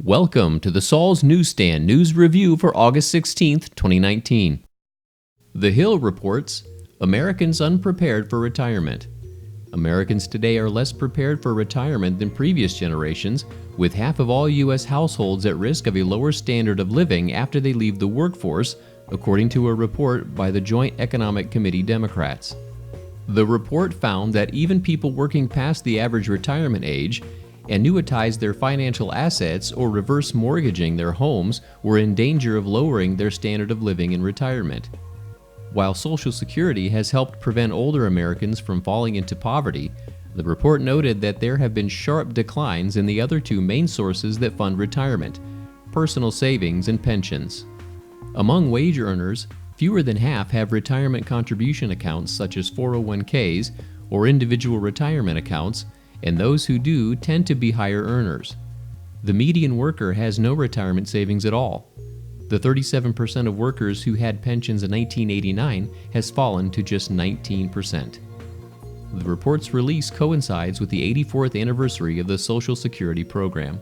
Welcome to the Saul's Newsstand News Review for August 16th, 2019. The Hill reports, Americans unprepared for retirement. Americans today are less prepared for retirement than previous generations, with half of all U.S. households at risk of a lower standard of living after they leave the workforce, according to a report by the Joint Economic Committee Democrats. The report found that even people working past the average retirement age annuitize their financial assets or reverse mortgaging their homes were in danger of lowering their standard of living in retirement. While Social Security has helped prevent older Americans from falling into poverty, the report noted that there have been sharp declines in the other two main sources that fund retirement: personal savings and pensions. Among wage earners, fewer than half have retirement contribution accounts such as 401ks or individual retirement accounts, and those who do tend to be higher earners. The median worker has no retirement savings at all. The 37% of workers who had pensions in 1989 has fallen to just 19%. The report's release coincides with the 84th anniversary of the Social Security program.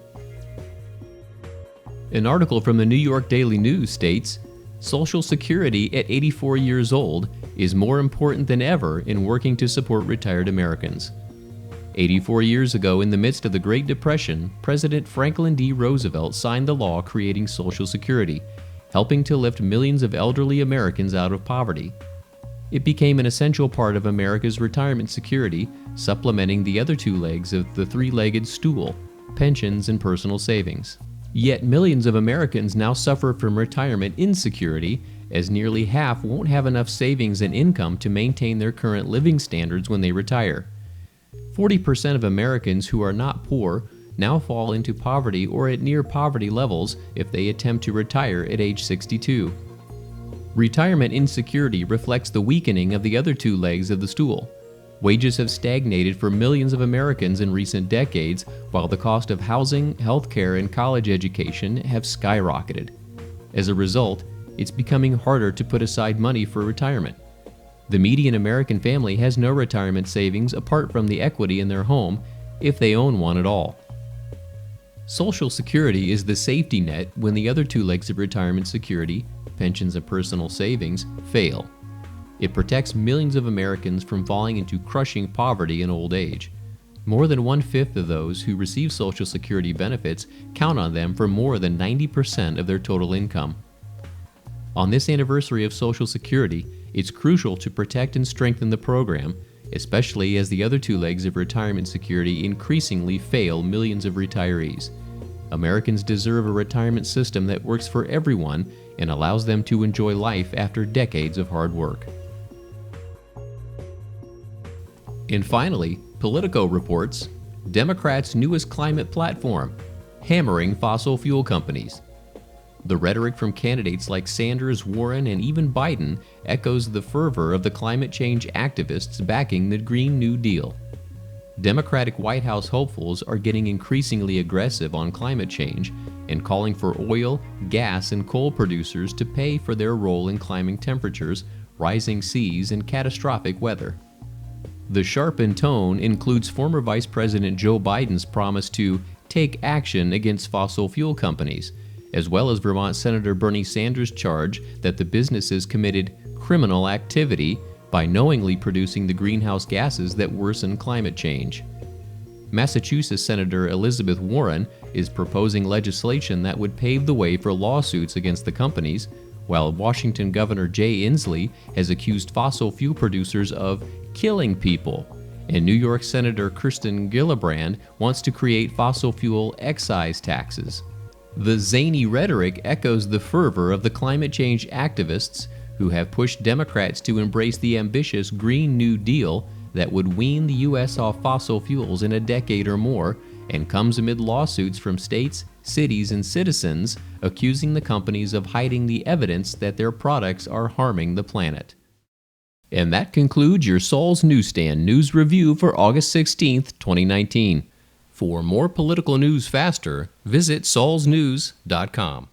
An article from the New York Daily News states, Social Security at 84 years old is more important than ever in working to support retired Americans. 84 years ago, in the midst of the Great Depression, President Franklin D. Roosevelt signed the law creating Social Security, helping to lift millions of elderly Americans out of poverty. It became an essential part of America's retirement security, supplementing the other two legs of the three-legged stool: pensions and personal savings. Yet millions of Americans now suffer from retirement insecurity, as nearly half won't have enough savings and income to maintain their current living standards when they retire. 40% of Americans who are not poor now fall into poverty or at near poverty levels if they attempt to retire at age 62. Retirement insecurity reflects the weakening of the other two legs of the stool. Wages have stagnated for millions of Americans in recent decades, while the cost of housing, healthcare, and college education have skyrocketed. As a result, it's becoming harder to put aside money for retirement. The median American family has no retirement savings apart from the equity in their home, if they own one at all. Social Security is the safety net when the other two legs of retirement security, pensions and personal savings, fail. It protects millions of Americans from falling into crushing poverty in old age. More than 1/5 of those who receive Social Security benefits count on them for more than 90% of their total income. On this anniversary of Social Security, it's crucial to protect and strengthen the program, especially as the other two legs of retirement security increasingly fail millions of retirees. Americans deserve a retirement system that works for everyone and allows them to enjoy life after decades of hard work. And finally, Politico reports, Democrats' newest climate platform, hammering fossil fuel companies. The rhetoric from candidates like Sanders, Warren, and even Biden echoes the fervor of the climate change activists backing the Green New Deal. Democratic White House hopefuls are getting increasingly aggressive on climate change and calling for oil, gas, and coal producers to pay for their role in climbing temperatures, rising seas, and catastrophic weather. The sharpened tone includes former Vice President Joe Biden's promise to take action against fossil fuel companies, as well as Vermont Senator Bernie Sanders' charge that the businesses committed criminal activity by knowingly producing the greenhouse gases that worsen climate change. Massachusetts Senator Elizabeth Warren is proposing legislation that would pave the way for lawsuits against the companies, while Washington Governor Jay Inslee has accused fossil fuel producers of killing people, and New York Senator Kirsten Gillibrand wants to create fossil fuel excise taxes. The zany rhetoric echoes the fervor of the climate change activists who have pushed Democrats to embrace the ambitious Green New Deal that would wean the U.S. off fossil fuels in a decade or more, and comes amid lawsuits from states, cities, and citizens accusing the companies of hiding the evidence that their products are harming the planet. And that concludes your Saul's Newsstand News Review for August 16th, 2019. For more political news faster, visit saulsnews.com.